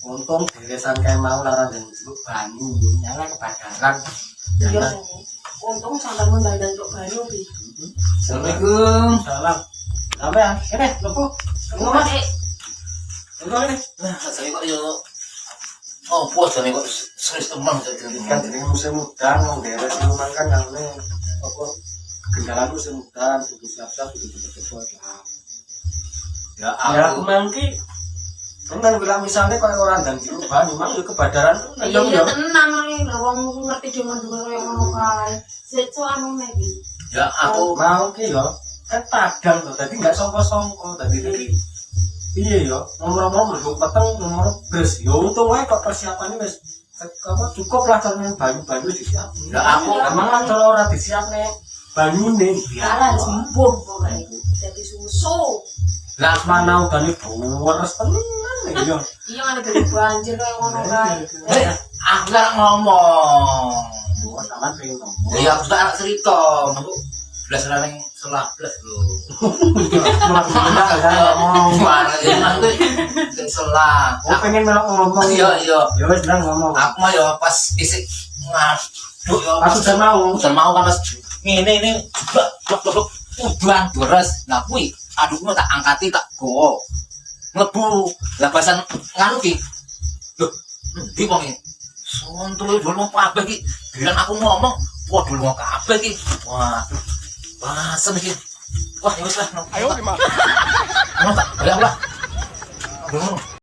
untung deresan kayak mau lara dan jeruk banyu nyala kebakaran. Iya, untung sampai mendadak untuk banyu bi. Assalamualaikum. Salam. Apa ya? Ini lepu. Ngomong Mas, ngomong ini. Nah, saya kok yo opo jane kok serius teman Kan jadi musim udan, mau deres itu makan karena apa kendala musim udan, butuh siap-siap, butuh cepet-cepet lah. ya Ya aku aku mangki. Kan bilang misalnya kalau orang dan jeruk banyu, memang ya kebadaran tuh iya ya. tenan lah wong ngerti dengan dua kayak ngono kae. Seco anu iki. ya aku Mau ki yo, kan padang tuh, tadi nggak songko-songko, tadi iya yo, nomor-nomor berdua peteng, nomor bes, yo untung aja kok persiapannya wes apa cukup lah karena banyu-banyu disiapin. Ya, aku- emang lah kalau orang disiapin banyu nih, Alah sembuh pokoknya. Jadi susu. lah mana udah nih boros tenan nih yo. Iya ada dari banjir kayak ngono kae. aku gak ngomong Boros aman pengen ngomong. ya aku sudah anak cerita aku belas nang selah belas lho Ngomong. gimana ya aku sing selah Oh pengen melok ngomong. iya iya Ya wes bilang ngomong. aku mah ya pas isik ngaduk ya Pas udah mau. udah mau kan pas ini blok udan deres nah kuwi adukmu tak angkati tak gowo mlebu lah basan nganu ki lho endi wong iki sontol dulu mau kabeh ki bilang aku ngomong wah dulu mau kabeh ki wah basem iki wah ya wis lah ayo lima tak balik lah